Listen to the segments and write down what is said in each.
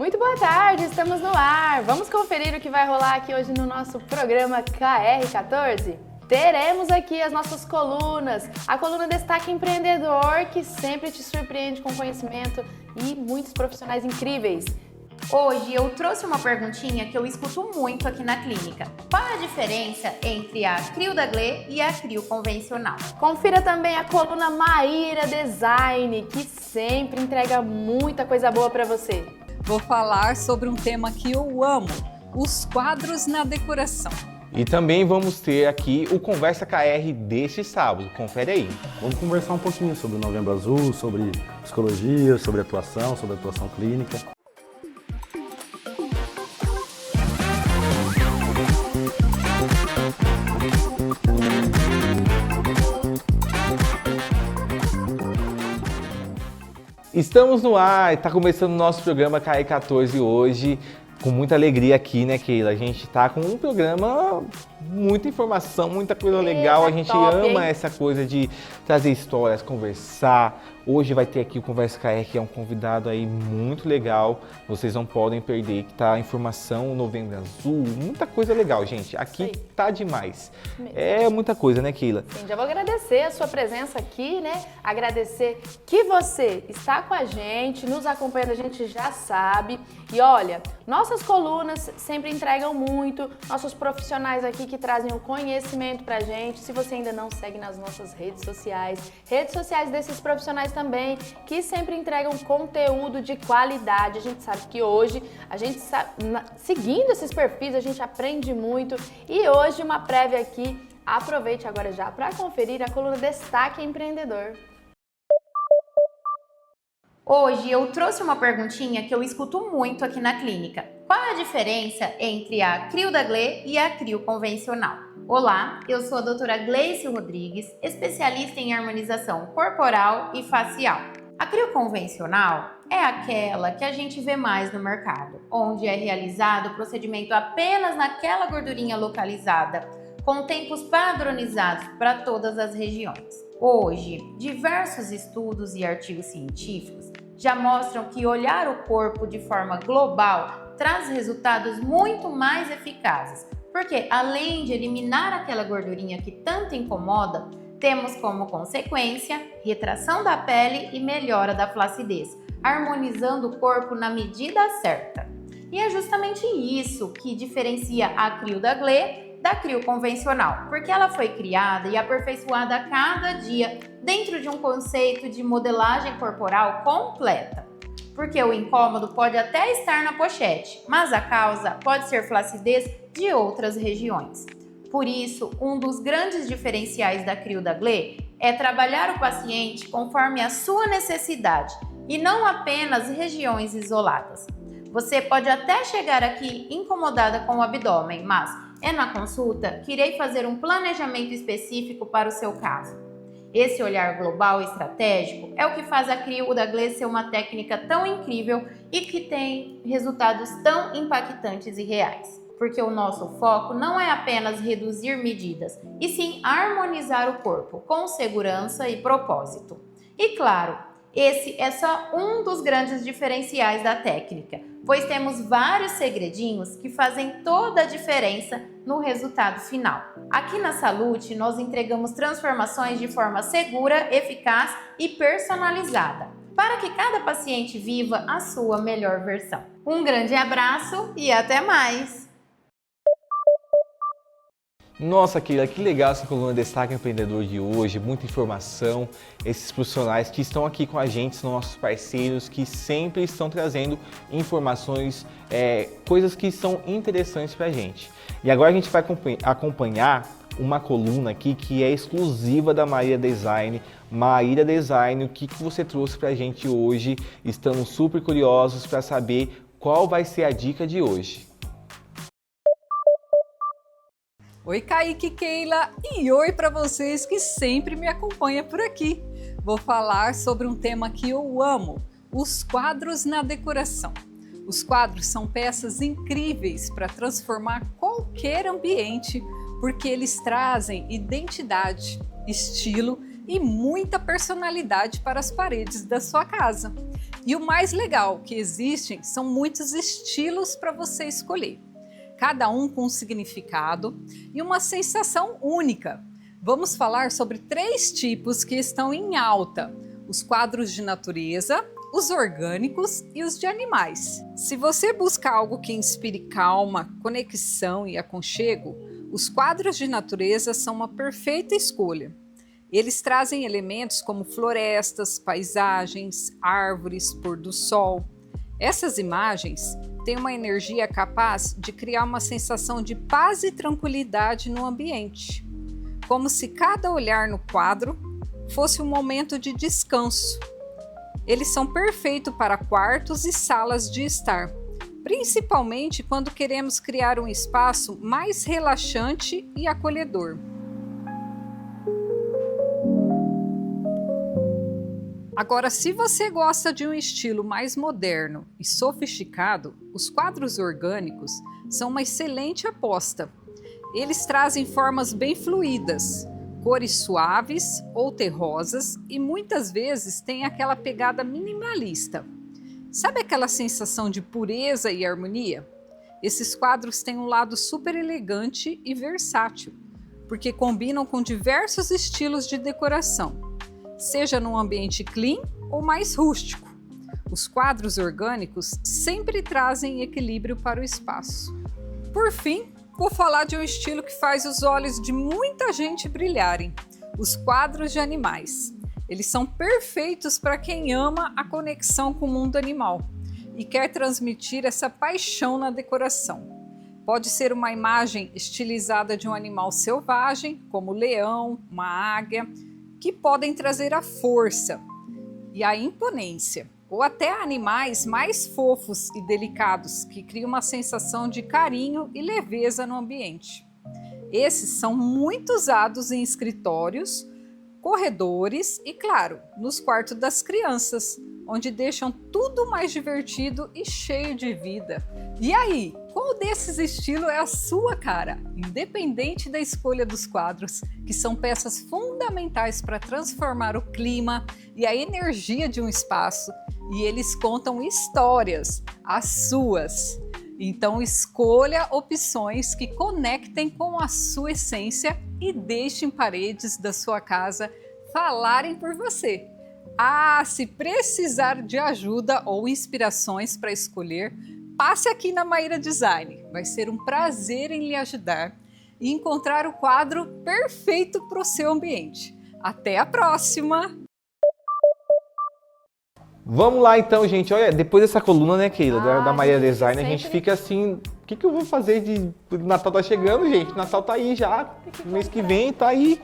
Muito boa tarde, estamos no ar. Vamos conferir o que vai rolar aqui hoje no nosso programa KR14? Teremos aqui as nossas colunas. A coluna Destaque Empreendedor, que sempre te surpreende com conhecimento e muitos profissionais incríveis. Hoje eu trouxe uma perguntinha que eu escuto muito aqui na clínica. Qual é a diferença entre a Crio da Gle e a Crio convencional? Confira também a coluna Maíra Design, que sempre entrega muita coisa boa para você. Vou falar sobre um tema que eu amo, os quadros na decoração. E também vamos ter aqui o Conversa KR deste sábado, confere aí. Vamos conversar um pouquinho sobre o Novembro Azul, sobre psicologia, sobre atuação clínica. Estamos no ar, está começando o nosso programa KR14 hoje, com muita alegria aqui, né, Keila? A gente está com um programa, muita informação, muita coisa legal. A gente top, ama hein? essa coisa de trazer histórias, conversar. Hoje vai ter aqui o Conversa KR, que é um convidado aí muito legal. Vocês não podem perder, que tá informação, Novembro Azul, muita coisa legal, gente. Aqui Sim. tá demais. Mesmo. É muita coisa, né, Keila? Sim, já vou agradecer a sua presença aqui, né? Agradecer que você está com a gente, nos acompanhando, a gente já sabe. E olha, nossas colunas sempre entregam muito, nossos profissionais aqui que trazem o conhecimento pra gente. Se você ainda não segue nas nossas redes sociais desses profissionais também, que sempre entregam conteúdo de qualidade. A gente sabe que hoje, seguindo esses perfis, a gente aprende muito. E hoje uma prévia aqui, aproveite agora já para conferir a coluna Destaque Empreendedor. Hoje eu trouxe uma perguntinha que eu escuto muito aqui na clínica. Qual é a diferença entre a Crio da Gle e a Crio convencional? Olá, eu sou a doutora Gleice Rodrigues, especialista em harmonização corporal e facial. A Crio convencional é aquela que a gente vê mais no mercado, onde é realizado o procedimento apenas naquela gordurinha localizada, com tempos padronizados para todas as regiões. Hoje, diversos estudos e artigos científicos já mostram que olhar o corpo de forma global traz resultados muito mais eficazes, porque além de eliminar aquela gordurinha que tanto incomoda, temos como consequência retração da pele e melhora da flacidez, harmonizando o corpo na medida certa. E é justamente isso que diferencia a Crio da Gle da Crio convencional, porque ela foi criada e aperfeiçoada a cada dia dentro de um conceito de modelagem corporal completa. Porque o incômodo pode até estar na pochete, mas a causa pode ser flacidez de outras regiões. Por isso, um dos grandes diferenciais da Crio da Gle é trabalhar o paciente conforme a sua necessidade e não apenas regiões isoladas. Você pode até chegar aqui incomodada com o abdômen, mas é na consulta que irei fazer um planejamento específico para o seu caso. Esse olhar global e estratégico é o que faz a Crio da Gle ser uma técnica tão incrível e que tem resultados tão impactantes e reais. Porque o nosso foco não é apenas reduzir medidas, e sim harmonizar o corpo com segurança e propósito. E claro, esse é só um dos grandes diferenciais da técnica, pois temos vários segredinhos que fazem toda a diferença no resultado final. Aqui na Salute, nós entregamos transformações de forma segura, eficaz e personalizada, para que cada paciente viva a sua melhor versão. Um grande abraço e até mais! Nossa, Keila, que legal essa coluna Destaque Empreendedor de hoje, muita informação, esses profissionais que estão aqui com a gente, são nossos parceiros, que sempre estão trazendo informações, coisas que são interessantes pra gente. E agora a gente vai acompanhar uma coluna aqui que é exclusiva da Maíra Design. Maíra Design, o que você trouxe pra gente hoje? Estamos super curiosos para saber qual vai ser a dica de hoje. Oi, Kaique e Keila, e oi para vocês que sempre me acompanham por aqui. Vou falar sobre um tema que eu amo, os quadros na decoração. Os quadros são peças incríveis para transformar qualquer ambiente, porque eles trazem identidade, estilo e muita personalidade para as paredes da sua casa. E o mais legal que existem são muitos estilos para você escolher, cada um com um significado e uma sensação única. Vamos falar sobre 3 tipos que estão em alta: os quadros de natureza, os orgânicos e os de animais. Se você busca algo que inspire calma, conexão e aconchego, os quadros de natureza são uma perfeita escolha. Eles trazem elementos como florestas, paisagens, árvores, pôr do sol. Essas imagens têm uma energia capaz de criar uma sensação de paz e tranquilidade no ambiente, como se cada olhar no quadro fosse um momento de descanso. Eles são perfeitos para quartos e salas de estar, principalmente quando queremos criar um espaço mais relaxante e acolhedor. Agora, se você gosta de um estilo mais moderno e sofisticado, os quadros orgânicos são uma excelente aposta. Eles trazem formas bem fluídas, cores suaves ou terrosas e muitas vezes têm aquela pegada minimalista. Sabe aquela sensação de pureza e harmonia? Esses quadros têm um lado super elegante e versátil, porque combinam com diversos estilos de decoração, seja num ambiente clean ou mais rústico. Os quadros orgânicos sempre trazem equilíbrio para o espaço. Por fim, vou falar de um estilo que faz os olhos de muita gente brilharem: os quadros de animais. Eles são perfeitos para quem ama a conexão com o mundo animal e quer transmitir essa paixão na decoração. Pode ser uma imagem estilizada de um animal selvagem, como o leão, uma águia, que podem trazer a força e a imponência, ou até animais mais fofos e delicados, que criam uma sensação de carinho e leveza no ambiente. Esses são muito usados em escritórios, corredores e, claro, nos quartos das crianças, onde deixam tudo mais divertido e cheio de vida. E aí, qual desses estilos é a sua cara? Independente da escolha dos quadros, que são peças fundamentais para transformar o clima e a energia de um espaço, e eles contam histórias, as suas. Então escolha opções que conectem com a sua essência e deixem paredes da sua casa falarem por você. Ah, se precisar de ajuda ou inspirações para escolher, passe aqui na Maíra Design. Vai ser um prazer em lhe ajudar e encontrar o quadro perfeito para o seu ambiente. Até a próxima! Vamos lá então, gente. Olha, depois dessa coluna, né, Keila, da Maíra Design, a gente sempre- fica assim, o que eu vou fazer o Natal tá chegando, gente? O Natal tá aí já, mês que vem tá aí.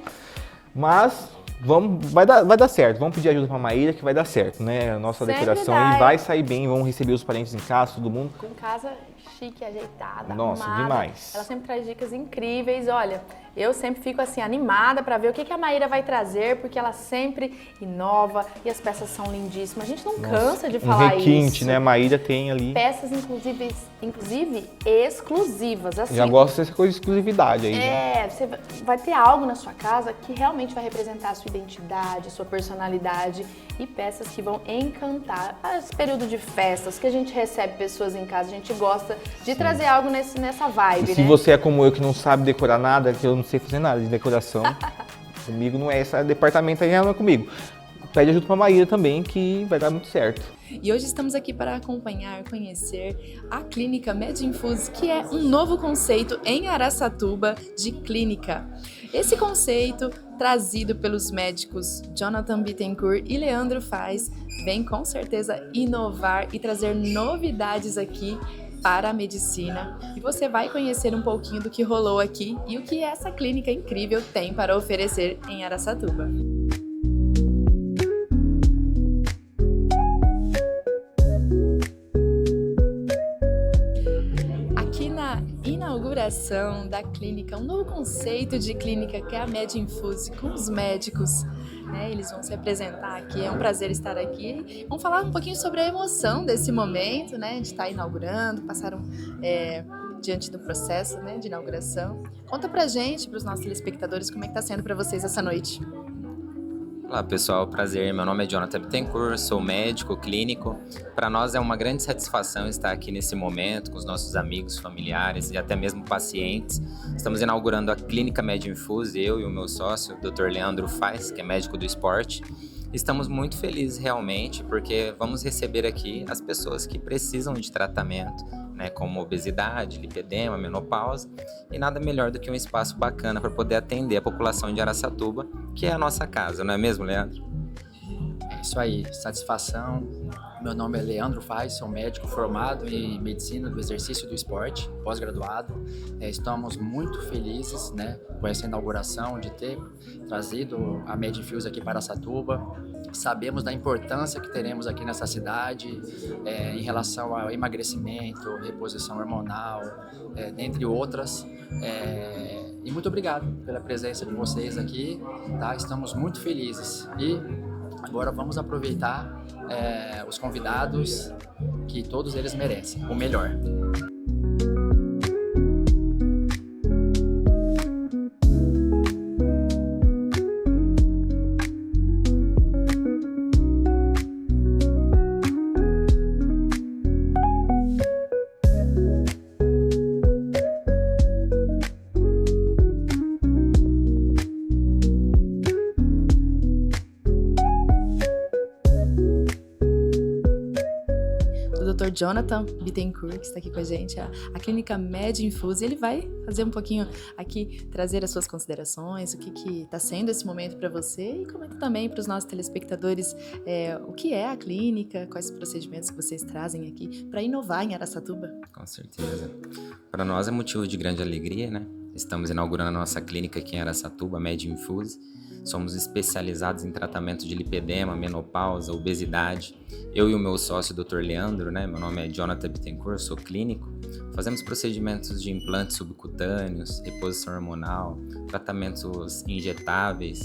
Mas vai dar certo. Vamos pedir ajuda pra Maíra que vai dar certo, né? A nossa Sempre decoração dá, aí é. vai sair bem, vamos receber os parentes em casa, todo mundo. Com casa chique, ajeitada, Nossa, arrumada. demais. Ela sempre traz dicas incríveis. Olha, eu sempre fico assim animada para ver o que a Maíra vai trazer, porque ela sempre inova e as peças são lindíssimas. A gente não cansa de falar requinte, isso. né? A Maíra tem ali. Peças inclusive exclusivas, assim. Já gosto dessa coisa de exclusividade aí, né? Você vai ter algo na sua casa que realmente vai representar a sua identidade, a sua personalidade e peças que vão encantar. Esse período de festas que a gente recebe pessoas em casa, a gente gosta de trazer algo nessa vibe, E se né? você é como eu que não sabe decorar nada, que eu não sei fazer nada de decoração, comigo não é esse departamento aí, não é comigo. Pede ajuda pra Maíra também, que vai dar muito certo. E hoje estamos aqui para acompanhar, conhecer a Clínica MedInfuse, que é um novo conceito em Araçatuba de clínica. Esse conceito, trazido pelos médicos Jonathan Bittencourt e Leandro Faz, vem com certeza inovar e trazer novidades aqui para a medicina. E você vai conhecer um pouquinho do que rolou aqui e o que essa clínica incrível tem para oferecer em Araçatuba. Inauguração da clínica, um novo conceito de clínica que é a MedInfuse, com os médicos, né? Eles vão se apresentar aqui, é um prazer estar aqui. Vamos falar um pouquinho sobre a emoção desse momento, né? De estar inaugurando, passaram diante do processo, né, de inauguração. Conta pra gente, pros nossos telespectadores, como é que tá sendo pra vocês essa noite. Olá pessoal, prazer, meu nome é Jonathan Bittencourt, sou médico clínico. Para nós é uma grande satisfação estar aqui nesse momento com os nossos amigos, familiares e até mesmo pacientes. Estamos inaugurando a Clínica MedInfuse, eu e o meu sócio, o Dr. Leandro Fais, que é médico do esporte. Estamos muito felizes realmente porque vamos receber aqui as pessoas que precisam de tratamento, né, como obesidade, lipedema, menopausa, e nada melhor do que um espaço bacana para poder atender a população de Araçatuba, que é a nossa casa, não é mesmo, Leandro? É isso aí, satisfação. Meu nome é Leandro Fais, sou médico formado em medicina do exercício do esporte, pós-graduado. Estamos muito felizes, né, com essa inauguração, de ter trazido a MedInfuse aqui para Araçatuba. Sabemos da importância que teremos aqui nessa cidade em relação ao emagrecimento, reposição hormonal, dentre outras. E muito obrigado pela presença de vocês aqui, tá? Estamos muito felizes. E agora vamos aproveitar os convidados, que todos eles merecem o melhor. Dr. Jonathan Bittencourt, que está aqui com a gente, a clínica MedInfuse. Ele vai fazer um pouquinho aqui, trazer as suas considerações, o que está sendo esse momento para você, e comenta também para os nossos telespectadores o que é a clínica, quais os procedimentos que vocês trazem aqui para inovar em Araçatuba. Com certeza. Para nós é motivo de grande alegria, né? Estamos inaugurando a nossa clínica aqui em Araçatuba, MedInfuse. Somos especializados em tratamento de lipedema, menopausa, obesidade. Eu e o meu sócio, Dr. Leandro, né? Meu nome é Jonathan Bittencourt, sou clínico. Fazemos procedimentos de implantes subcutâneos, reposição hormonal, tratamentos injetáveis.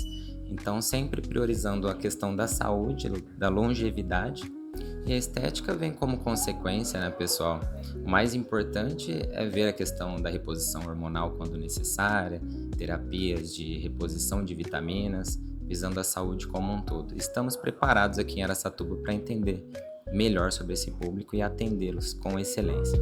Então, sempre priorizando a questão da saúde, da longevidade. E a estética vem como consequência, né, pessoal? O mais importante é ver a questão da reposição hormonal quando necessária, terapias de reposição de vitaminas, visando a saúde como um todo. Estamos preparados aqui em Araçatuba para entender melhor sobre esse público e atendê-los com excelência.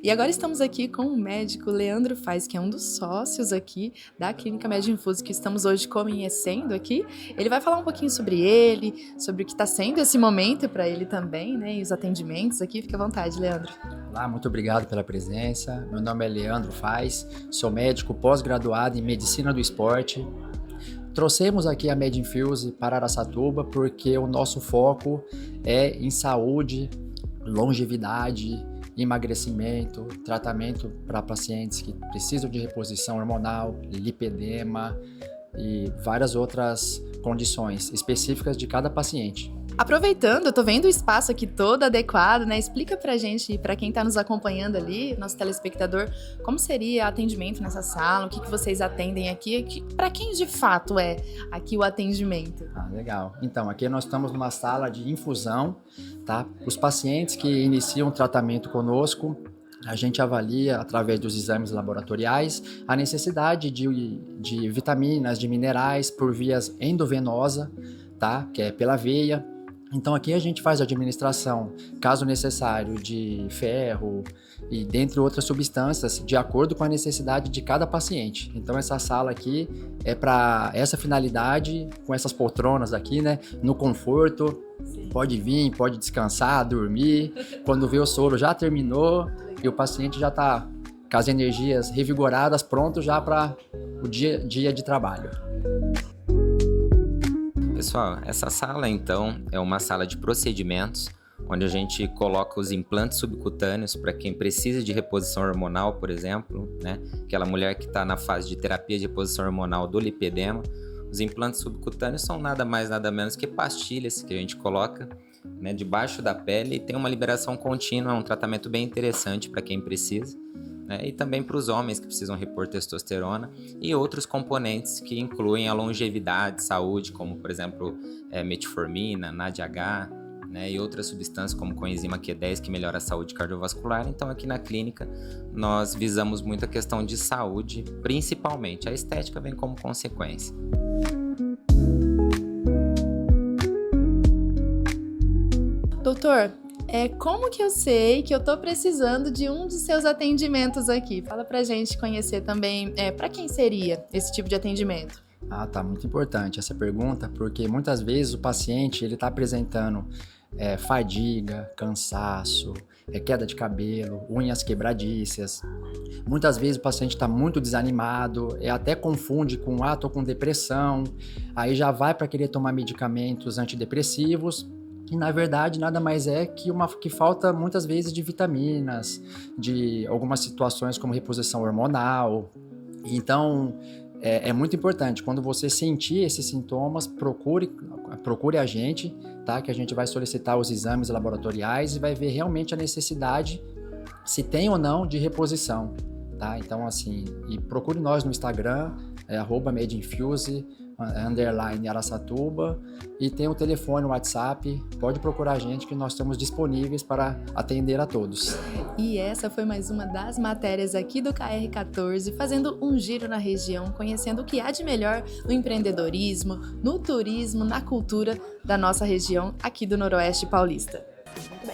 E agora estamos aqui com o médico Leandro Fais, que é um dos sócios aqui da Clínica MedInfuse, que estamos hoje conhecendo aqui. Ele vai falar um pouquinho sobre ele, sobre o que está sendo esse momento para ele também, né? E os atendimentos aqui. Fique à vontade, Leandro. Olá, muito obrigado pela presença. Meu nome é Leandro Fais, sou médico pós-graduado em medicina do esporte. Trouxemos aqui a MedInfuse para Araçatuba porque o nosso foco é em saúde, longevidade, emagrecimento, tratamento para pacientes que precisam de reposição hormonal, lipedema e várias outras condições específicas de cada paciente. Aproveitando, eu tô vendo o espaço aqui todo adequado, né? Explica pra gente, pra quem tá nos acompanhando ali, nosso telespectador, como seria atendimento nessa sala, o que vocês atendem aqui, pra quem de fato é aqui o atendimento? Ah, legal. Então, aqui nós estamos numa sala de infusão, tá? Os pacientes que iniciam o tratamento conosco, a gente avalia, através dos exames laboratoriais, a necessidade de vitaminas, de minerais por vias endovenosa, tá? Que é pela veia. Então aqui a gente faz a administração, caso necessário, de ferro e dentre outras substâncias, de acordo com a necessidade de cada paciente. Então essa sala aqui é para essa finalidade, com essas poltronas aqui, né, no conforto. Pode vir, pode descansar, dormir. Quando vê o soro já terminou e o paciente já está com as energias revigoradas, pronto já para o dia de trabalho. Pessoal, essa sala então é uma sala de procedimentos onde a gente coloca os implantes subcutâneos para quem precisa de reposição hormonal, por exemplo, né? Aquela mulher que está na fase de terapia de reposição hormonal do lipedema. Os implantes subcutâneos são nada mais, nada menos que pastilhas que a gente coloca, né, debaixo da pele e tem uma liberação contínua, é um tratamento bem interessante para quem precisa. Né, e também para os homens que precisam repor testosterona e outros componentes que incluem a longevidade, saúde, como por exemplo metformina, NADH, né, e outras substâncias como coenzima Q10 que melhora a saúde cardiovascular. Então aqui na clínica nós visamos muito a questão de saúde, principalmente. A estética vem como consequência. Doutor, como que eu sei que eu tô precisando de um de seus atendimentos aqui? Fala pra gente conhecer também, pra quem seria esse tipo de atendimento? Tá, muito importante essa pergunta, porque muitas vezes o paciente ele está apresentando fadiga, cansaço, queda de cabelo, unhas quebradiças. Muitas vezes o paciente está muito desanimado, até confunde com ou com depressão, aí já vai para querer tomar medicamentos antidepressivos, que na verdade nada mais é que falta muitas vezes de vitaminas, de algumas situações como reposição hormonal. Então é muito importante, quando você sentir esses sintomas, procure a gente, tá? Que a gente vai solicitar os exames laboratoriais e vai ver realmente a necessidade, se tem ou não, de reposição, tá? Então assim, e procure nós no Instagram, @MadeInfuse _Araçatuba, e tem o telefone, o WhatsApp, pode procurar a gente que nós estamos disponíveis para atender a todos. E essa foi mais uma das matérias aqui do KR14, fazendo um giro na região, conhecendo o que há de melhor no empreendedorismo, no turismo, na cultura da nossa região aqui do Noroeste Paulista.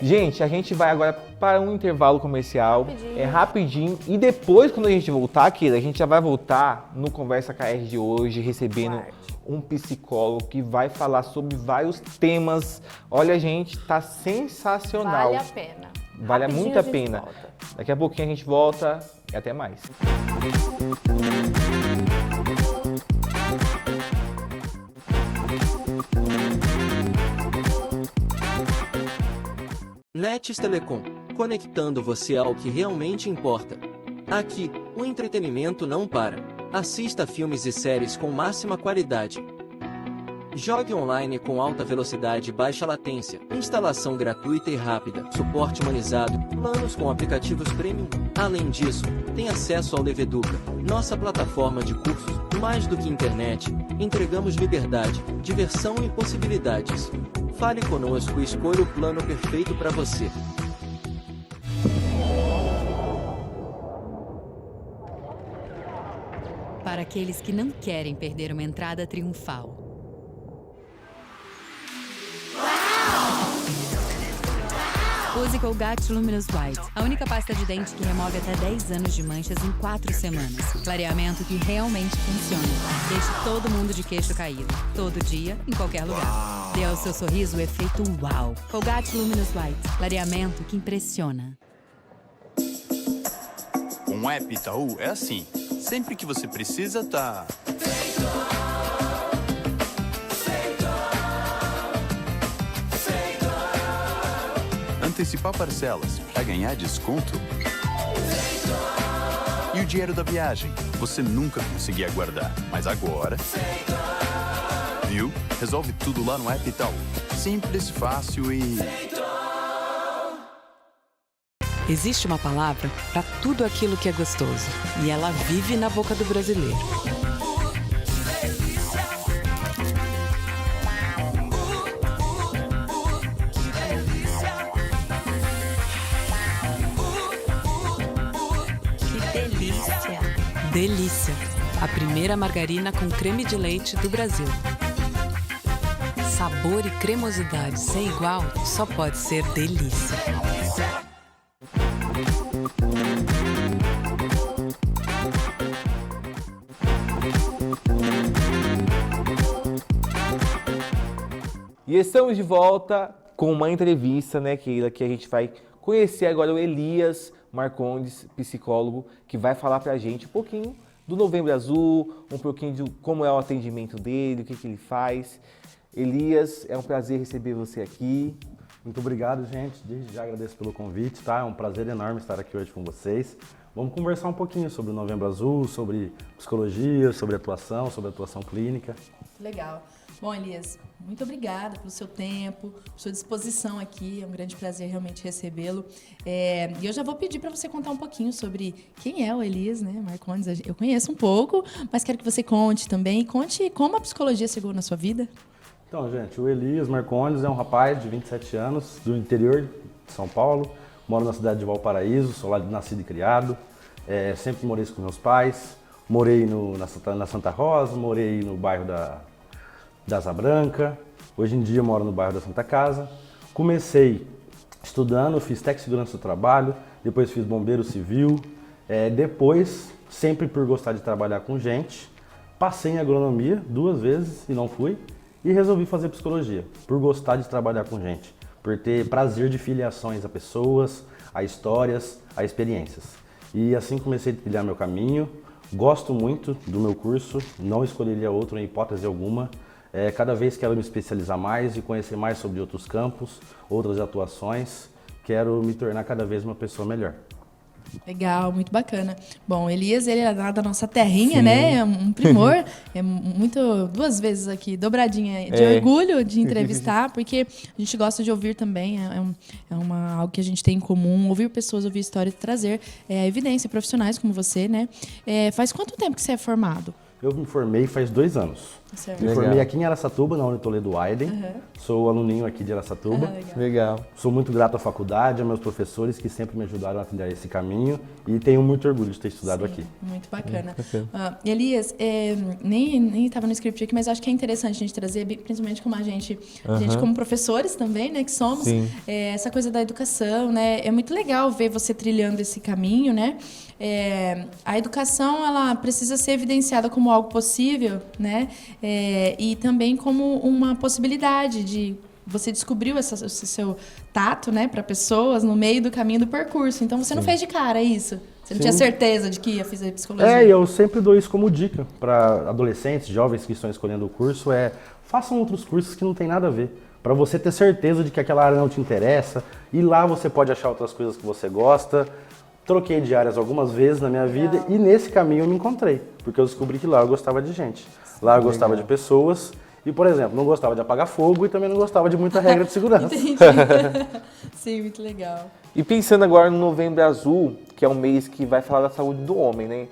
Gente, a gente vai agora para um intervalo comercial, rapidinho, e depois, quando a gente voltar, Keila, a gente já vai voltar no Conversa KR de hoje, recebendo um psicólogo que vai falar sobre vários temas. Olha, gente, tá sensacional. Vale a pena. Vale Rapidinho muito a gente pena. volta. Daqui a pouquinho a gente volta e até mais. Netes Telecom, conectando você ao que realmente importa. Aqui, o entretenimento não para. Assista filmes e séries com máxima qualidade. Jogue online com alta velocidade e baixa latência, instalação gratuita e rápida, suporte humanizado, planos com aplicativos premium. Além disso, tem acesso ao Leveduca, nossa plataforma de cursos. Mais do que internet, entregamos liberdade, diversão e possibilidades. Fale conosco e escolha o plano perfeito para você. Para aqueles que não querem perder uma entrada triunfal. Use Colgate Luminous White, a única pasta de dente que remove até 10 anos de manchas em 4 semanas. Clareamento que realmente funciona. Deixe todo mundo de queixo caído, todo dia, em qualquer lugar. Dê ao seu sorriso o efeito uau. Colgate Luminous White, clareamento que impressiona. Com o app Itaú é assim, sempre que você precisa tá... Antecipar parcelas para ganhar desconto? E o dinheiro da viagem? Você nunca conseguia guardar, mas agora... Viu? Resolve tudo lá no app Itaú. Simples, fácil e... Existe uma palavra para tudo aquilo que é gostoso, e ela vive na boca do brasileiro. Delícia, a primeira margarina com creme de leite do Brasil. Sabor e cremosidade sem igual só pode ser delícia. E estamos de volta com uma entrevista, né, Keila, que a gente vai conhecer agora o Elias Marcondes, psicólogo, que vai falar pra gente um pouquinho do Novembro Azul, um pouquinho de como é o atendimento dele, o que ele faz. Elias, é um prazer receber você aqui. Muito obrigado, gente. Desde já agradeço pelo convite, tá? É um prazer enorme estar aqui hoje com vocês. Vamos conversar um pouquinho sobre o Novembro Azul, sobre psicologia, sobre atuação clínica. Legal. Bom, Elias, muito obrigada pelo seu tempo, por sua disposição aqui. É um grande prazer realmente recebê-lo. E eu já vou pedir para você contar um pouquinho sobre quem é o Elias, né, Marcondes. Eu conheço um pouco, mas quero que você conte também. Conte como a psicologia chegou na sua vida. Então, gente, o Elias Marcondes é um rapaz de 27 anos, do interior de São Paulo, moro na cidade de Valparaíso, sou lá nascido e criado, sempre morei com meus pais, morei na Santa Rosa, morei no bairro da Asa Branca, hoje em dia moro no bairro da Santa Casa. Comecei estudando, fiz técnico de segurança do trabalho, depois fiz bombeiro civil, depois, sempre por gostar de trabalhar com gente, passei em agronomia 2 vezes e não fui, e resolvi fazer psicologia, por gostar de trabalhar com gente, por ter prazer de filiações a pessoas, a histórias, a experiências. E assim comecei a trilhar meu caminho, gosto muito do meu curso, não escolheria outro em hipótese alguma. Cada vez quero me especializar mais e conhecer mais sobre outros campos, outras atuações, quero me tornar cada vez uma pessoa melhor. Legal, muito bacana. Bom, Elias, ele é lá da nossa terrinha, né? É um primor. É muito, 2 vezes aqui, dobradinha de orgulho de entrevistar, porque a gente gosta de ouvir também, algo que a gente tem em comum, ouvir pessoas, ouvir histórias, trazer evidência, profissionais como você, né? Faz quanto tempo que você é formado? Eu me formei faz 2 anos. Certo. Me formei aqui em Araçatuba, na Unitoledo Aiden. Sou aluninho aqui de Araçatuba. Legal. Sou muito grato à faculdade, aos meus professores que sempre me ajudaram a trilhar esse caminho e tenho muito orgulho de ter estudado aqui. Muito bacana. Elias, nem estava no script aqui, mas acho que é interessante a gente trazer, principalmente como a gente como professores também, né, que somos, essa coisa da educação, né? É muito legal ver você trilhando esse caminho, né? A educação, ela precisa ser evidenciada como algo possível, né? E também como uma possibilidade de você descobriu esse seu tato, né, para pessoas no meio do caminho do percurso. Então você não fez de cara isso. Você não tinha certeza de que ia fazer psicologia. E eu sempre dou isso como dica para adolescentes, jovens que estão escolhendo o curso, façam outros cursos que não tem nada a ver. Para você ter certeza de que aquela área não te interessa, e lá você pode achar outras coisas que você gosta. Troquei de áreas algumas vezes na minha vida e nesse caminho eu me encontrei, porque eu descobri que lá eu gostava de gente, lá eu gostava de pessoas e, por exemplo, não gostava de apagar fogo e também não gostava de muita regra de segurança. Entendi. Sim, muito legal. E pensando agora no Novembro Azul, que é um mês que vai falar da saúde do homem, né?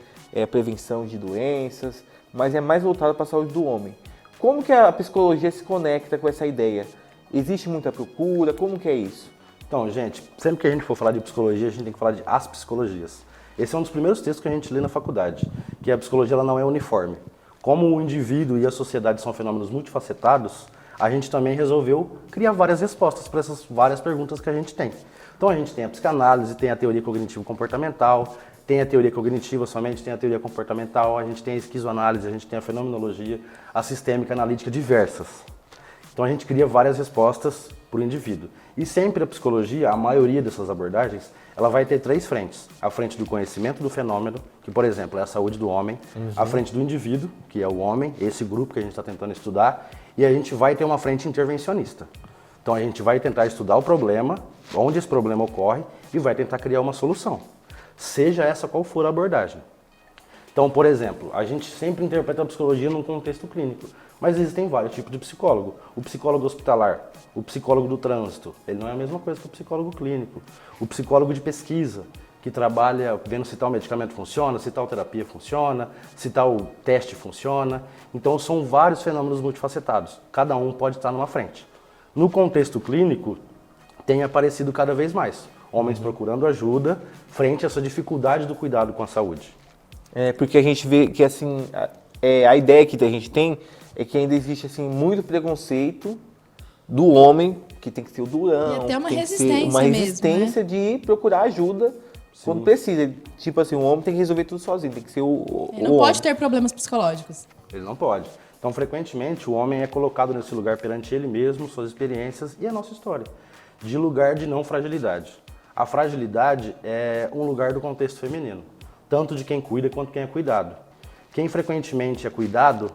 Prevenção de doenças, mas é mais voltado para a saúde do homem. Como que a psicologia se conecta com essa ideia? Existe muita procura? Como que é isso? Então, gente, sempre que a gente for falar de psicologia, a gente tem que falar de as psicologias. Esse é um dos primeiros textos que a gente lê na faculdade, que a psicologia ela não é uniforme. Como o indivíduo e a sociedade são fenômenos multifacetados, a gente também resolveu criar várias respostas para essas várias perguntas que a gente tem. Então, a gente tem a psicanálise, tem a teoria cognitivo-comportamental, tem a teoria cognitiva somente, tem a teoria comportamental, a gente tem a esquizoanálise, a gente tem a fenomenologia, a sistêmica analítica, diversas. Então, a gente cria várias respostas para o indivíduo. E sempre a psicologia, a maioria dessas abordagens, ela vai ter 3 frentes. A frente do conhecimento do fenômeno, que, por exemplo, é a saúde do homem. A frente do indivíduo, que é o homem, esse grupo que a gente está tentando estudar. E a gente vai ter uma frente intervencionista. Então, a gente vai tentar estudar o problema, onde esse problema ocorre, e vai tentar criar uma solução. Seja essa qual for a abordagem. Então, por exemplo, a gente sempre interpreta a psicologia num contexto clínico, mas existem vários tipos de psicólogo. O psicólogo hospitalar, o psicólogo do trânsito, ele não é a mesma coisa que o psicólogo clínico. O psicólogo de pesquisa, que trabalha vendo se tal medicamento funciona, se tal terapia funciona, se tal teste funciona. Então, são vários fenômenos multifacetados, cada um pode estar numa frente. No contexto clínico, tem aparecido cada vez mais homens procurando ajuda frente a essa dificuldade do cuidado com a saúde. Porque a gente vê que assim, a ideia que a gente tem é que ainda existe assim, muito preconceito do homem, que tem que ser o durão, e até uma tem resistência que ser uma resistência mesmo, né? de procurar ajuda quando precisa. Tipo assim, o homem tem que resolver tudo sozinho, tem que ser Ele não pode ter problemas psicológicos. Ele não pode. Então, frequentemente, o homem é colocado nesse lugar perante ele mesmo, suas experiências e a nossa história, de lugar de não fragilidade. A fragilidade é um lugar do contexto feminino, tanto de quem cuida quanto quem é cuidado. Quem frequentemente é cuidado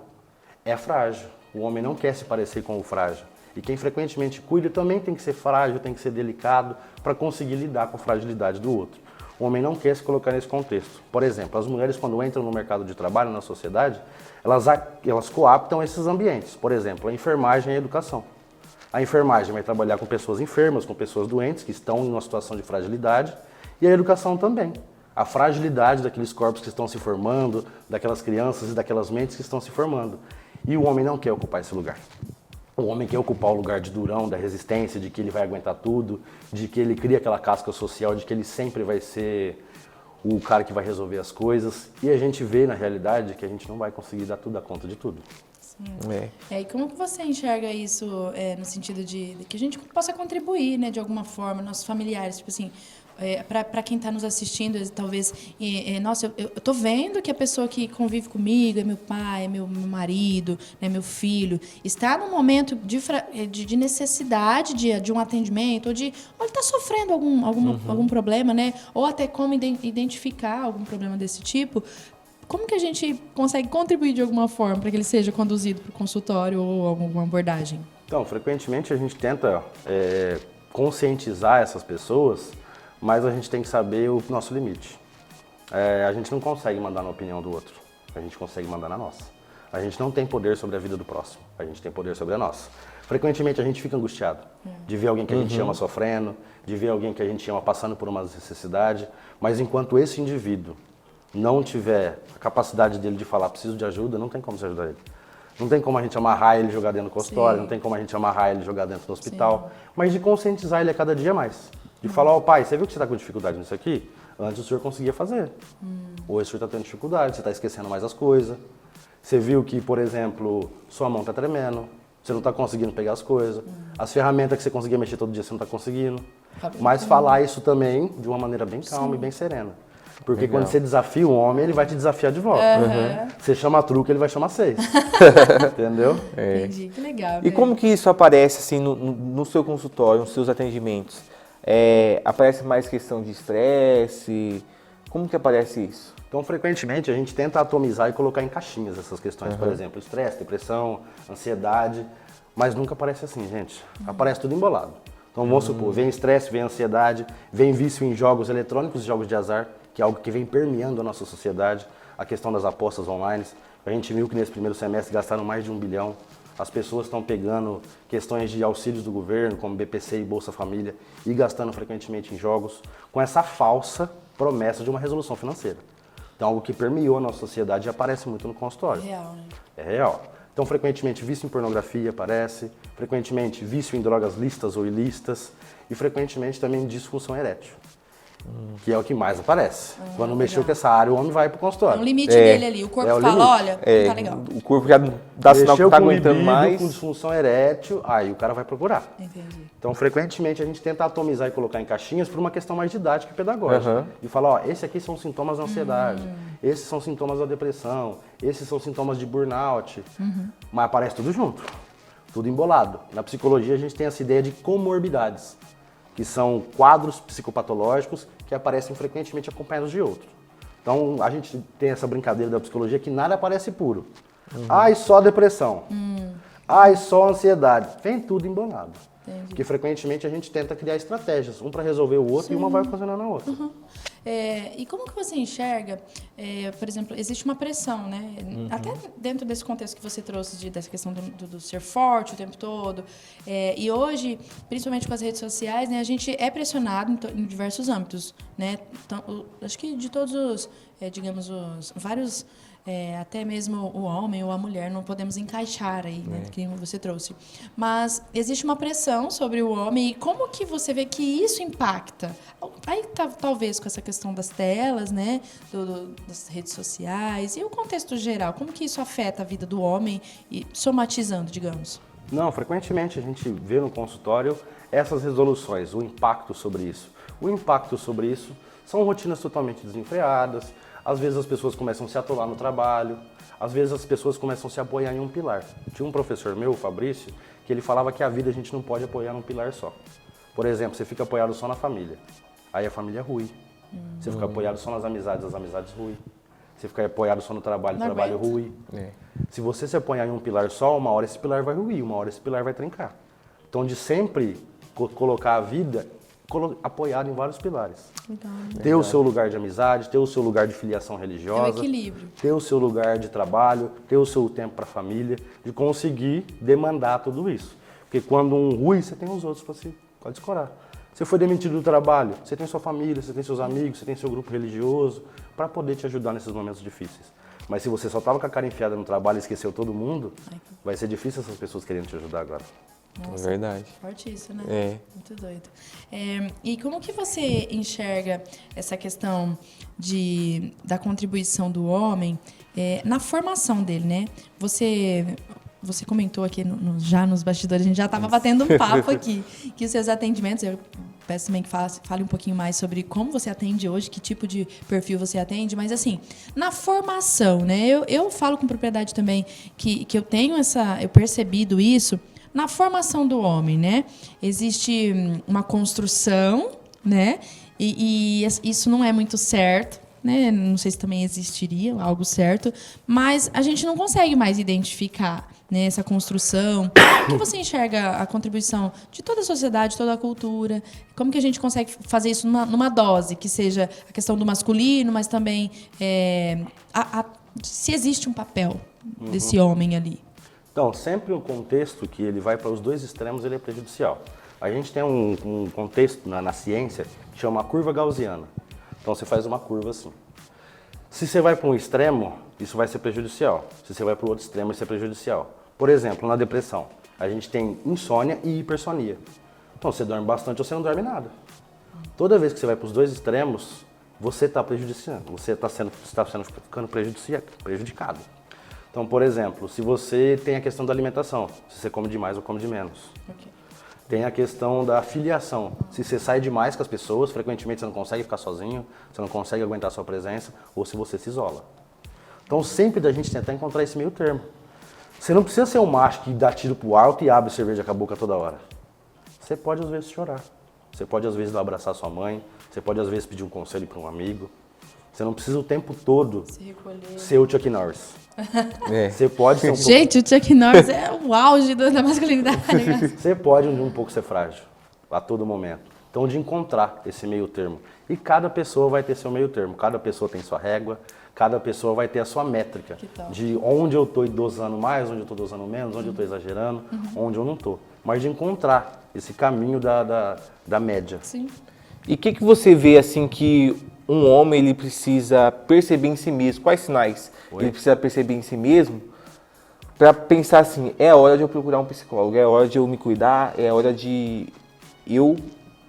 é frágil. O homem não quer se parecer com o frágil. E quem frequentemente cuida também tem que ser frágil, tem que ser delicado para conseguir lidar com a fragilidade do outro. O homem não quer se colocar nesse contexto. Por exemplo, as mulheres quando entram no mercado de trabalho, na sociedade, elas coaptam esses ambientes. Por exemplo, a enfermagem e a educação. A enfermagem vai trabalhar com pessoas enfermas, com pessoas doentes, que estão em uma situação de fragilidade, e a educação também. A fragilidade daqueles corpos que estão se formando, daquelas crianças e daquelas mentes que estão se formando. E o homem não quer ocupar esse lugar. O homem quer ocupar o lugar de durão, da resistência, de que ele vai aguentar tudo, de que ele cria aquela casca social, de que ele sempre vai ser o cara que vai resolver as coisas. E a gente vê, na realidade, que a gente não vai conseguir dar tudo a conta de tudo. E como que você enxerga isso no sentido de que a gente possa contribuir, né, de alguma forma, nossos familiares, tipo assim, para quem está nos assistindo, talvez, nossa, eu tô vendo que a pessoa que convive comigo é meu pai, é meu marido, né, meu filho, está num momento de necessidade de um atendimento, ou ele está sofrendo algum problema, né, ou até como identificar algum problema desse tipo. Como que a gente consegue contribuir de alguma forma para que ele seja conduzido para o consultório ou alguma abordagem? Então, frequentemente a gente tenta conscientizar essas pessoas, mas a gente tem que saber o nosso limite. A gente não consegue mandar na opinião do outro, a gente consegue mandar na nossa. A gente não tem poder sobre a vida do próximo, a gente tem poder sobre a nossa. Frequentemente a gente fica angustiado de ver alguém que a gente ama sofrendo, de ver alguém que a gente ama passando por uma necessidade, mas enquanto esse indivíduo não tiver a capacidade dele de falar preciso de ajuda, não tem como se ajudar ele. Não tem como a gente amarrar ele e jogar dentro do consultório, não tem como a gente amarrar ele e jogar dentro do hospital, mas de conscientizar ele a cada dia mais. De falar, ó, pai, você viu que você está com dificuldade nisso aqui? Antes o senhor conseguia fazer. Hoje o senhor está tendo dificuldade, você está esquecendo mais as coisas. Você viu que, por exemplo, sua mão está tremendo, você não está conseguindo pegar as coisas. As ferramentas que você conseguia mexer todo dia, você não está conseguindo. Mas falar isso também de uma maneira bem calma e bem serena. Porque quando você desafia um homem, ele vai te desafiar de volta. Você chama truque, ele vai chamar 6. Entendeu? Entendi, que legal. E como que isso aparece assim no seu consultório, nos seus atendimentos? Aparece mais questão de estresse? Como que aparece isso? Então, frequentemente, a gente tenta atomizar e colocar em caixinhas essas questões. Por exemplo, estresse, depressão, ansiedade. Mas nunca aparece assim, gente. Aparece tudo embolado. Então, vamos supor, vem estresse, vem ansiedade, vem vício em jogos eletrônicos e jogos de azar, que é algo que vem permeando a nossa sociedade. A questão das apostas online. A gente viu que nesse primeiro semestre gastaram mais de 1 bilhão. As pessoas estão pegando questões de auxílios do governo, como BPC e Bolsa Família, e gastando frequentemente em jogos, com essa falsa promessa de uma resolução financeira. Então, algo que permeou a nossa sociedade e aparece muito no consultório. É real, né? É real. Então, frequentemente, vício em pornografia aparece, frequentemente, vício em drogas lícitas ou ilícitas, e frequentemente também disfunção erétil. Que é o que mais aparece. Quando mexeu com essa área, o homem vai pro consultório. É um limite dele ali. O corpo fala, olha, não tá legal. O corpo já dá sinal que não tá aguentando mais. Com disfunção erétil, aí o cara vai procurar. Entendi. Então, frequentemente, a gente tenta atomizar e colocar em caixinhas por uma questão mais didática e pedagógica. E falar, ó, esse aqui são sintomas da ansiedade, esses são sintomas da depressão, esses são sintomas de burnout. Mas aparece tudo junto, tudo embolado. Na psicologia, a gente tem essa ideia de comorbidades, que são quadros psicopatológicos que aparecem frequentemente acompanhados de outros. Então, a gente tem essa brincadeira da psicologia que nada aparece puro. Ai, só depressão. Ai, só ansiedade. Vem tudo embolado. Entendi. Porque frequentemente a gente tenta criar estratégias, um para resolver o outro e uma vai ocasionando a outra. E como que você enxerga, por exemplo, existe uma pressão, né? Até dentro desse contexto que você trouxe dessa questão do ser forte o tempo todo. E hoje, principalmente com as redes sociais, né, a gente é pressionado em diversos âmbitos, né? Então, acho que de todos os, digamos, os vários... até mesmo o homem ou a mulher não podemos encaixar aí, né, que você trouxe. Mas existe uma pressão sobre o homem e como que você vê que isso impacta? Aí talvez com essa questão das telas, né, das redes sociais e o contexto geral, como que isso afeta a vida do homem e somatizando, digamos? Não, frequentemente a gente vê no consultório essas resoluções, o impacto sobre isso. O impacto sobre isso são rotinas totalmente desenfreadas. Às vezes as pessoas começam a se atolar no trabalho, às vezes as pessoas começam a se apoiar em um pilar. Tinha um professor meu, o Fabrício, que ele falava que a vida a gente não pode apoiar num pilar só. Por exemplo, você fica apoiado só na família, aí a família rui. Você fica apoiado só nas amizades, as amizades ruem. Você fica apoiado só no trabalho, o trabalho rui. Se você se apoiar em um pilar só, uma hora esse pilar vai ruir, uma hora esse pilar vai trincar. Então, de sempre colocar a vida apoiado em vários pilares. Legal. Ter o seu lugar de amizade, ter o seu lugar de filiação religiosa, ter o equilíbrio, ter o seu lugar de trabalho, ter o seu tempo para a família, de conseguir demandar tudo isso. Porque quando um rui, você tem os outros para escorar. Você foi demitido do trabalho, você tem sua família, você tem seus amigos, você tem seu grupo religioso, para poder te ajudar nesses momentos difíceis. Mas se você só estava com a cara enfiada no trabalho e esqueceu todo mundo, vai ser difícil essas pessoas querendo te ajudar agora. Nossa, é verdade. Forte isso, né? É. Muito doido. E como que você enxerga essa questão da contribuição do homem na formação dele, né? Você comentou aqui já nos bastidores, a gente já estava batendo um papo aqui, que os seus atendimentos, eu peço também que fale um pouquinho mais sobre como você atende hoje, que tipo de perfil você atende, mas assim, na formação, né? Eu falo com propriedade também que eu tenho eu percebido isso na formação do homem, né? Existe uma construção, né? E isso não é muito certo, né? Não sei se também existiria algo certo, mas a gente não consegue mais identificar, né, essa construção. Como que você enxerga a contribuição de toda a sociedade, toda a cultura? Como que a gente consegue fazer isso numa dose, que seja a questão do masculino, mas também se existe um papel desse homem ali? Então, sempre um contexto que ele vai para os dois extremos, ele é prejudicial. A gente tem um contexto na ciência que chama curva gaussiana. Então, você faz uma curva assim. Se você vai para um extremo, isso vai ser prejudicial. Se você vai para o outro extremo, isso é prejudicial. Por exemplo, na depressão, a gente tem insônia e hipersonia. Então, você dorme bastante ou você não dorme nada. Toda vez que você vai para os dois extremos, você está prejudiciando, você está ficando prejudicado. Então, por exemplo, se você tem a questão da alimentação, se você come demais ou come de menos. Okay. Tem a questão da filiação. Se você sai demais com as pessoas, frequentemente você não consegue ficar sozinho, você não consegue aguentar a sua presença, ou se você se isola. Então, sempre da gente tentar encontrar esse meio termo. Você não precisa ser um macho que dá tiro pro alto e abre cerveja com a boca toda hora. Você pode, às vezes, chorar. Você pode, às vezes, abraçar sua mãe. Você pode, às vezes, pedir um conselho para um amigo. Você não precisa o tempo todo ser o Chuck Norris. Você pode ser um pouco... Gente, o Chuck Norris é o auge da masculinidade. Você pode um pouco ser frágil, a todo momento. Então, de encontrar esse meio termo. E cada pessoa vai ter seu meio termo. Cada pessoa tem sua régua. Cada pessoa vai ter a sua métrica. De onde eu estou dosando mais, onde eu estou dosando menos, onde eu estou exagerando, onde eu não estou. Mas de encontrar esse caminho da média. Sim. E o que você vê, assim, que um homem ele precisa perceber em si mesmo? Quais sinais ele precisa perceber em si mesmo para pensar assim, é hora de eu procurar um psicólogo, é hora de eu me cuidar, é hora de eu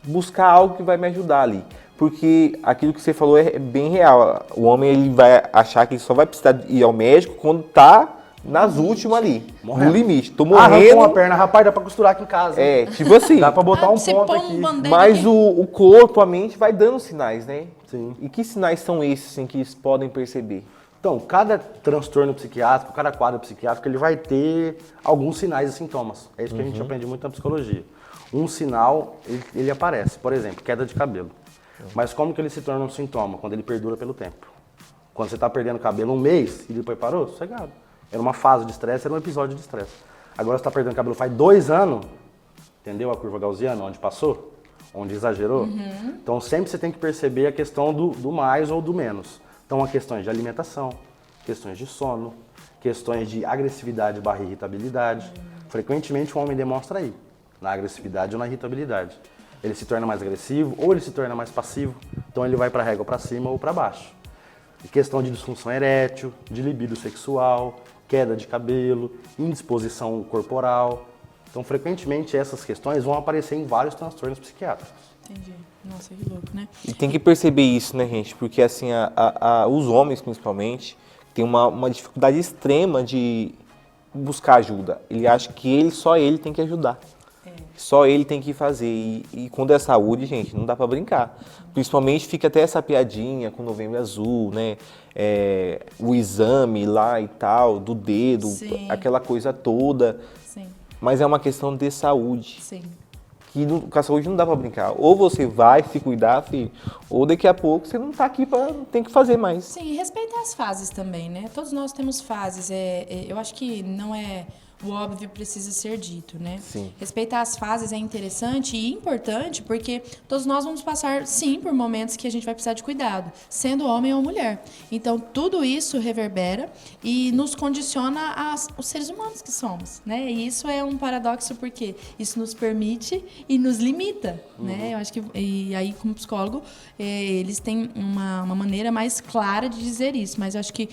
buscar algo que vai me ajudar ali? Porque aquilo que você falou é bem real. O homem ele vai achar que ele só vai precisar ir ao médico quando tá nas últimas ali, no limite. Tô morrendo. Arrancou uma perna, rapaz, dá pra costurar aqui em casa. É, tipo assim. Dá pra botar um ponto aqui. Mas o corpo, a mente vai dando sinais, né? Sim. E que sinais são esses, assim, que eles podem perceber? Então, cada transtorno psiquiátrico, cada quadro psiquiátrico, ele vai ter alguns sinais e sintomas. É isso que a gente aprende muito na psicologia. Um sinal, ele aparece. Por exemplo, queda de cabelo. Mas como que ele se torna um sintoma? Quando ele perdura pelo tempo. Quando você está perdendo cabelo um mês e depois parou, sossegado. Era uma fase de estresse, era um episódio de estresse. Agora você está perdendo cabelo faz 2 anos, entendeu a curva gaussiana, onde passou? Onde exagerou? Então sempre você tem que perceber a questão do mais ou do menos. Então há questões de alimentação, questões de sono, questões de agressividade / irritabilidade. Frequentemente o homem demonstra aí, na agressividade ou na irritabilidade. Ele se torna mais agressivo ou ele se torna mais passivo, então ele vai para a régua para cima ou para baixo. E questão de disfunção erétil, de libido sexual, queda de cabelo, indisposição corporal. Então, frequentemente, essas questões vão aparecer em vários transtornos psiquiátricos. Entendi. Nossa, que louco, né? E tem que perceber isso, né, gente? Porque, assim, os homens, principalmente, têm uma dificuldade extrema de buscar ajuda. Ele acha que só ele tem que ajudar. Só ele tem que fazer. E quando é saúde, gente, não dá pra brincar. Principalmente fica até essa piadinha com o Novembro Azul, né? O exame lá e tal, do dedo, aquela coisa toda. Sim. Mas é uma questão de saúde. Sim. Que com a saúde não dá pra brincar. Ou você vai se cuidar, filho, ou daqui a pouco você não tá aqui tem que fazer mais. Sim, e respeitar as fases também, né? Todos nós temos fases. Eu acho que não é... O óbvio precisa ser dito, né? Sim. Respeitar as fases é interessante e importante porque todos nós vamos passar, sim, por momentos que a gente vai precisar de cuidado, sendo homem ou mulher. Então, tudo isso reverbera e nos condiciona os seres humanos que somos, né? E isso é um paradoxo porque isso nos permite e nos limita, né? Eu acho que, e aí, como psicólogo, eles têm uma maneira mais clara de dizer isso, mas eu acho que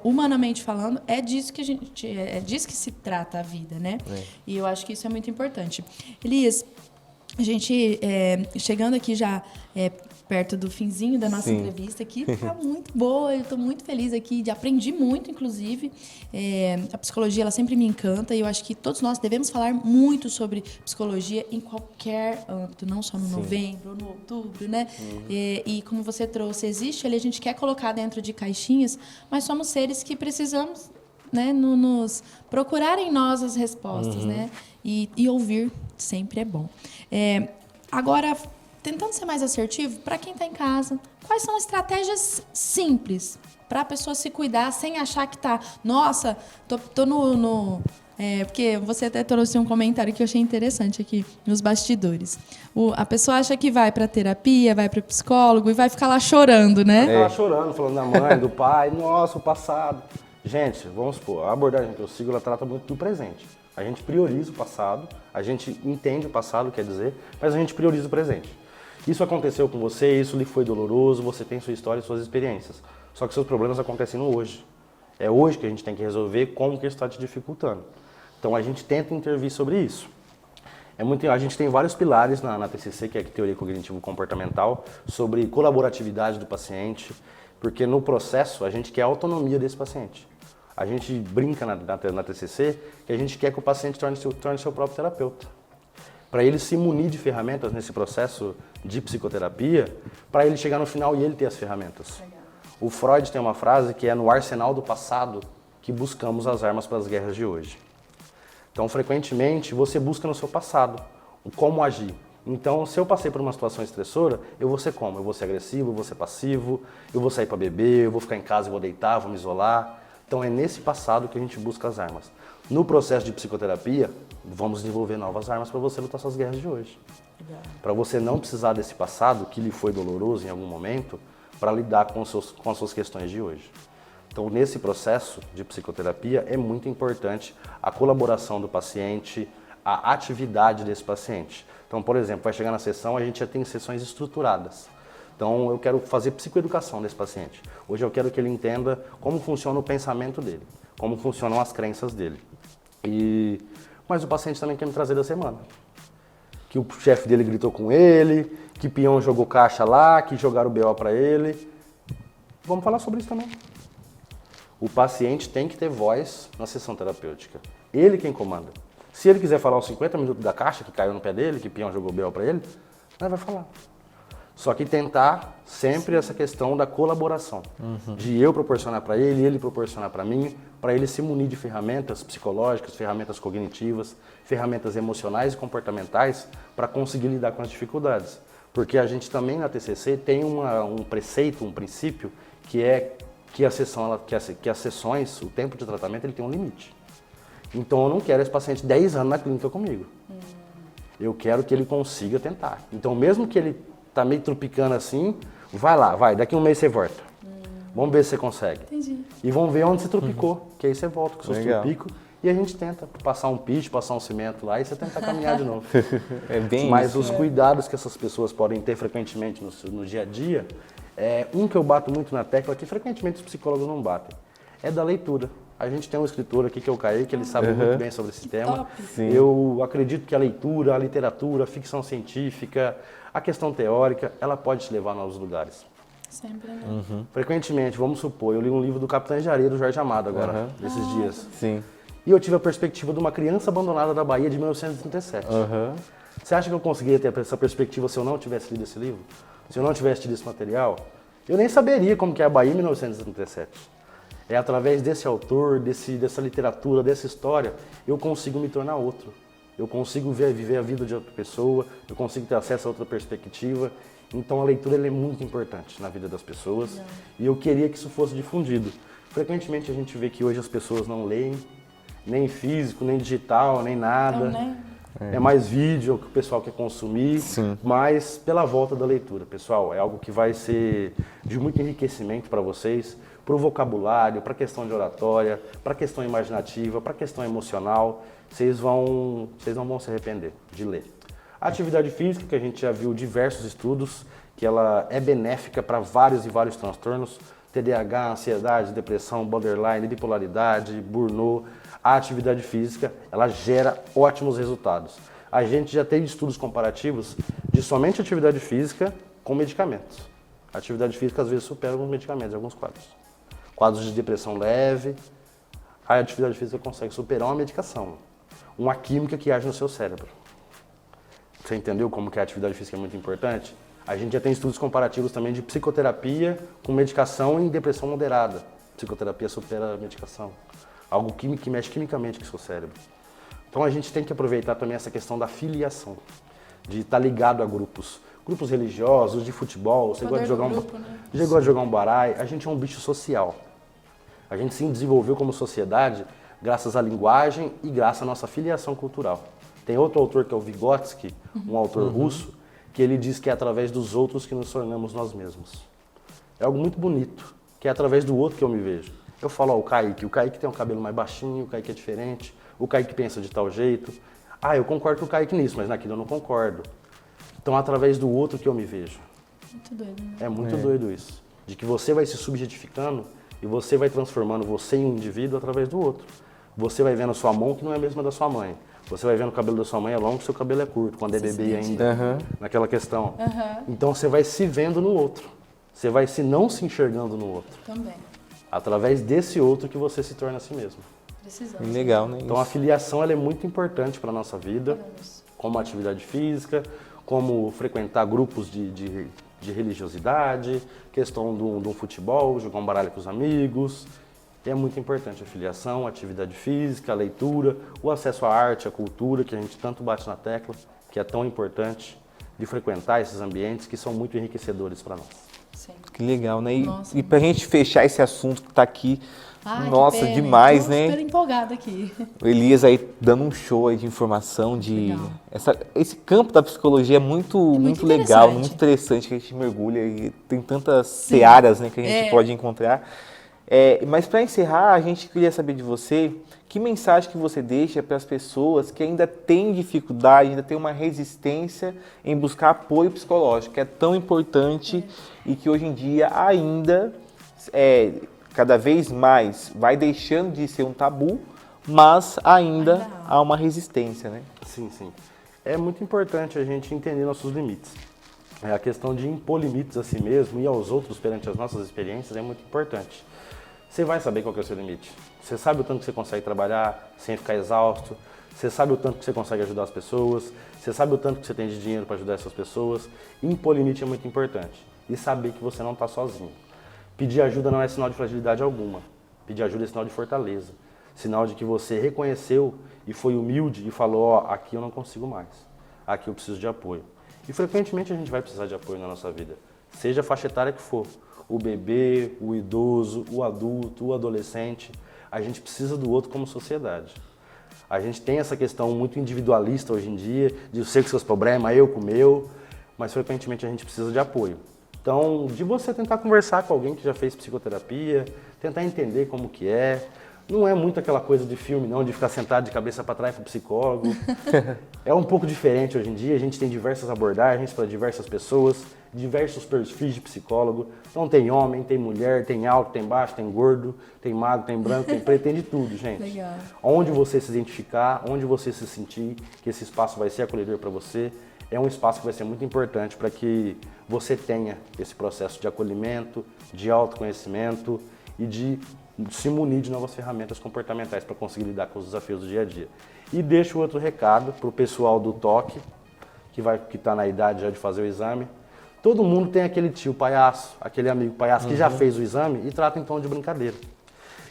humanamente falando, é disso que se trata a vida, né? E eu acho que isso é muito importante. Elias, a gente chegando aqui já perto do finzinho da nossa entrevista aqui, tá muito boa, eu tô muito feliz aqui, aprendi muito, inclusive. A psicologia, ela sempre me encanta e eu acho que todos nós devemos falar muito sobre psicologia em qualquer âmbito, não só no novembro ou no outubro, né? E como você trouxe, existe ali, a gente quer colocar dentro de caixinhas, mas somos seres que precisamos, né, nos procurar em nós as respostas, né? E ouvir sempre é bom. Agora, tentando ser mais assertivo, para quem está em casa, quais são estratégias simples para a pessoa se cuidar sem achar que tá, nossa, tô no porque você até trouxe um comentário que eu achei interessante aqui nos bastidores. A pessoa acha que vai para terapia, vai para psicólogo e vai ficar lá chorando, né? Vai ficar lá chorando, falando da mãe, do pai, nossa, o passado. Gente, vamos supor, a abordagem que eu sigo, ela trata muito do presente. A gente prioriza o passado, a gente entende o passado, quer dizer, mas a gente prioriza o presente. Isso aconteceu com você, isso lhe foi doloroso, você tem sua história e suas experiências. Só que seus problemas acontecem no hoje. É hoje que a gente tem que resolver como que está te dificultando. Então a gente tenta intervir sobre isso. A gente tem vários pilares na TCC, que é a Teoria Cognitivo-Comportamental, sobre colaboratividade do paciente, porque no processo a gente quer a autonomia desse paciente. A gente brinca na TCC que a gente quer que o paciente torne seu próprio terapeuta. Para ele se munir de ferramentas nesse processo de psicoterapia, para ele chegar no final e ele ter as ferramentas. O Freud tem uma frase que é: no arsenal do passado que buscamos as armas para as guerras de hoje. Então, frequentemente, você busca no seu passado como agir. Então, se eu passei por uma situação estressora, eu vou ser como? Eu vou ser agressivo, eu vou ser passivo, eu vou sair para beber, eu vou ficar em casa e vou deitar, vou me isolar. Então, é nesse passado que a gente busca as armas. No processo de psicoterapia, vamos desenvolver novas armas para você lutar suas guerras de hoje. Para você não precisar desse passado, que lhe foi doloroso em algum momento, para lidar com as suas questões de hoje. Então, nesse processo de psicoterapia, é muito importante a colaboração do paciente, a atividade desse paciente. Então, por exemplo, vai chegar na sessão, a gente já tem sessões estruturadas. Então, eu quero fazer psicoeducação desse paciente. Hoje eu quero que ele entenda como funciona o pensamento dele, como funcionam as crenças dele. Mas o paciente também quer me trazer da semana. Que o chefe dele gritou com ele, que peão jogou caixa lá, que jogaram o BO para ele. Vamos falar sobre isso também. O paciente tem que ter voz na sessão terapêutica. Ele quem comanda. Se ele quiser falar os 50 minutos da caixa que caiu no pé dele, que o peão jogou o BO para ele, vai falar. Só que tentar sempre essa questão da colaboração. De eu proporcionar para ele proporcionar para mim, para ele se munir de ferramentas psicológicas, ferramentas cognitivas, ferramentas emocionais e comportamentais para conseguir lidar com as dificuldades. Porque a gente também na TCC tem um preceito, um princípio, que é que as sessões, o tempo de tratamento, ele tem um limite. Então eu não quero esse paciente 10 anos na clínica comigo. Eu quero que ele consiga tentar. Então mesmo que ele tá meio tropicando assim, vai, daqui um mês você volta. Vamos ver se você consegue. Entendi. E vamos ver onde você tropicou, que aí você volta com os seus tropicos e a gente tenta passar um pitch, passar um cimento lá e você tenta caminhar de novo. Mas os cuidados que essas pessoas podem ter frequentemente no dia a dia, que eu bato muito na tecla, que frequentemente os psicólogos não batem, é da leitura. A gente tem um escritor aqui que é o Kaique, que ele sabe muito bem sobre esse tema. Eu acredito que a leitura, a literatura, a ficção científica, a questão teórica, ela pode te levar a novos lugares. Sempre, né? Frequentemente, vamos supor, eu li um livro do Capitão Engenharia, do Jorge Amado agora, nesses dias. Sim. E eu tive a perspectiva de uma criança abandonada da Bahia de 1937. Você acha que eu conseguiria ter essa perspectiva se eu não tivesse lido esse livro? Se eu não tivesse tido esse material? Eu nem saberia como que é a Bahia em 1937. É através desse autor, dessa literatura, dessa história, eu consigo me tornar outro. Eu consigo viver a vida de outra pessoa, eu consigo ter acesso a outra perspectiva. Então a leitura ela é muito importante na vida das pessoas e eu queria que isso fosse difundido. Frequentemente a gente vê que hoje as pessoas não leem, nem físico, nem digital, nem nada. Então, É mais vídeo que o pessoal quer consumir, mas pela volta da leitura. Pessoal, é algo que vai ser de muito enriquecimento para vocês, para o vocabulário, para a questão de oratória, para a questão imaginativa, para a questão emocional. Vocês não vão se arrepender de ler. A atividade física, que a gente já viu diversos estudos, que ela é benéfica para vários e vários transtornos, TDAH, ansiedade, depressão, borderline, bipolaridade, burnout, a atividade física, ela gera ótimos resultados. A gente já tem estudos comparativos de somente atividade física com medicamentos. A atividade física às vezes supera alguns medicamentos, alguns quadros. Quadros de depressão leve, a atividade física consegue superar uma medicação, uma química que age no seu cérebro. Você entendeu como que a atividade física é muito importante? A gente já tem estudos comparativos também de psicoterapia com medicação em depressão moderada. Psicoterapia supera a medicação. Algo que mexe quimicamente com o seu cérebro. Então a gente tem que aproveitar também essa questão da filiação, de estar ligado a grupos. Grupos religiosos, de futebol, você gosta de jogar um baralho. A gente é um bicho social. A gente se desenvolveu como sociedade graças à linguagem e graças à nossa filiação cultural. Tem outro autor que é o Vygotsky, um autor russo, que ele diz que é através dos outros que nos tornamos nós mesmos. É algo muito bonito, que é através do outro que eu me vejo. Eu falo, o Kaique tem um cabelo mais baixinho, o Kaique é diferente, o Kaique pensa de tal jeito. Eu concordo com o Kaique nisso, mas naquilo eu não concordo. Então, através do outro que eu me vejo. Muito doido, né? É muito doido isso. De que você vai se subjetificando e você vai transformando você em um indivíduo através do outro. Você vai vendo a sua mão que não é a mesma da sua mãe. Você vai vendo o cabelo da sua mãe é longo, seu cabelo é curto, quando é bebê ainda, naquela questão. Então você vai se vendo no outro. Você vai não se enxergando no outro. Também. Através desse outro que você se torna a si mesmo. Precisamos. Legal, né? Então a filiação ela é muito importante para a nossa vida, como atividade física, como frequentar grupos de religiosidade, questão do futebol, jogar um baralho com os amigos. É muito importante a filiação, a atividade física, a leitura, o acesso à arte, à cultura, que a gente tanto bate na tecla, que é tão importante, de frequentar esses ambientes que são muito enriquecedores para nós. Sim. Que legal, né? E pra gente fechar esse assunto que tá aqui, nossa, que pena. demais, Tô né? super empolgada aqui. O Elias aí dando um show aí de informação, esse campo da psicologia é muito legal, muito interessante, que a gente mergulha e tem tantas searas, né, que a gente pode encontrar. Mas para encerrar, a gente queria saber de você, que mensagem que você deixa para as pessoas que ainda têm dificuldade, ainda têm uma resistência em buscar apoio psicológico, que é tão importante e que hoje em dia ainda, cada vez mais, vai deixando de ser um tabu, mas ainda há uma resistência, né? Sim, sim. É muito importante a gente entender nossos limites. A questão de impor limites a si mesmo e aos outros perante as nossas experiências é muito importante. Você vai saber qual que é o seu limite. Você sabe o tanto que você consegue trabalhar sem ficar exausto. Você sabe o tanto que você consegue ajudar as pessoas. Você sabe o tanto que você tem de dinheiro para ajudar essas pessoas. Impor limite é muito importante. E saber que você não está sozinho. Pedir ajuda não é sinal de fragilidade alguma. Pedir ajuda é sinal de fortaleza. Sinal de que você reconheceu e foi humilde e falou, aqui eu não consigo mais. Aqui eu preciso de apoio. E frequentemente a gente vai precisar de apoio na nossa vida. Seja a faixa etária que for. O bebê, o idoso, o adulto, o adolescente. A gente precisa do outro como sociedade. A gente tem essa questão muito individualista hoje em dia, de eu sei com seus problemas, eu com o meu, mas frequentemente a gente precisa de apoio. Então, de você tentar conversar com alguém que já fez psicoterapia, tentar entender como que é. Não é muito aquela coisa de filme, não, de ficar sentado de cabeça para trás para o psicólogo. É um pouco diferente hoje em dia, a gente tem diversas abordagens para diversas pessoas, diversos perfis de psicólogo. Então tem homem, tem mulher, tem alto, tem baixo, tem gordo, tem magro, tem branco, tem preto, tem de tudo, gente. Legal. Onde você se identificar, onde você se sentir que esse espaço vai ser acolhedor para você, é um espaço que vai ser muito importante para que você tenha esse processo de acolhimento, de autoconhecimento e de se munir de novas ferramentas comportamentais para conseguir lidar com os desafios do dia a dia. E deixo outro recado para o pessoal do toque, que está na idade já de fazer o exame. Todo mundo tem aquele tio palhaço, aquele amigo palhaço que já fez o exame e trata em tom de brincadeira.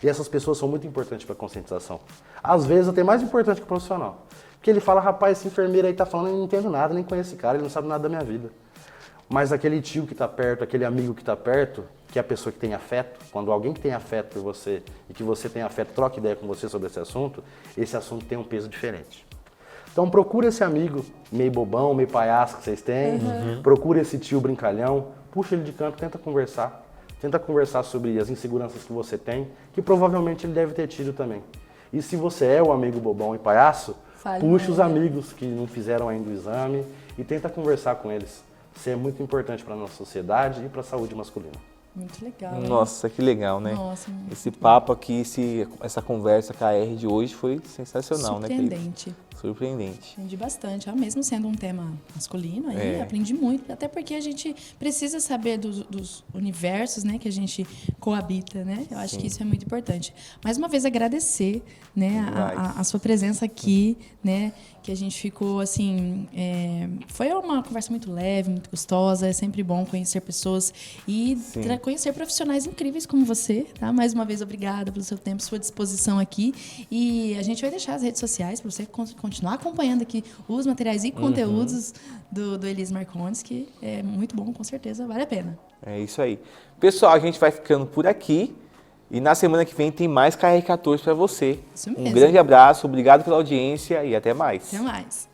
E essas pessoas são muito importantes para a conscientização. Às vezes até mais importante que o profissional. Porque ele fala, rapaz, esse enfermeiro aí está falando, eu não entendo nada, nem conheço esse cara, ele não sabe nada da minha vida. Mas aquele tio que está perto, aquele amigo que está perto, que é a pessoa que tem afeto, quando alguém que tem afeto por você e que você tem afeto troca ideia com você sobre esse assunto tem um peso diferente. Então procura esse amigo meio bobão, meio palhaço que vocês têm, procura esse tio brincalhão, puxa ele de canto, tenta conversar sobre as inseguranças que você tem, que provavelmente ele deve ter tido também. E se você é o amigo bobão e palhaço, puxa os amigos que não fizeram ainda o exame e tenta conversar com eles. Isso é muito importante para a nossa sociedade e para a saúde masculina. Muito legal. Nossa, que legal, né? Nossa, esse papo aqui, essa conversa com a R de hoje foi sensacional, né? Surpreendente. Surpreendente. Aprendi bastante, mesmo sendo um tema masculino, aí aprendi muito, até porque a gente precisa saber dos universos, né, que a gente coabita, né? Eu acho que isso é muito importante. Mais uma vez agradecer, né, a sua presença aqui, né, que a gente ficou assim, foi uma conversa muito leve, muito gostosa, é sempre bom conhecer pessoas e conhecer profissionais incríveis como você, tá? Mais uma vez, obrigada pelo seu tempo, sua disposição aqui, e a gente vai deixar as redes sociais para você continuar acompanhando aqui os materiais e conteúdos do Elias Marcondes, que é muito bom, com certeza, vale a pena. É isso aí. Pessoal, a gente vai ficando por aqui e na semana que vem tem mais KR14 para você. Isso mesmo. Um grande abraço, obrigado pela audiência e até mais. Até mais.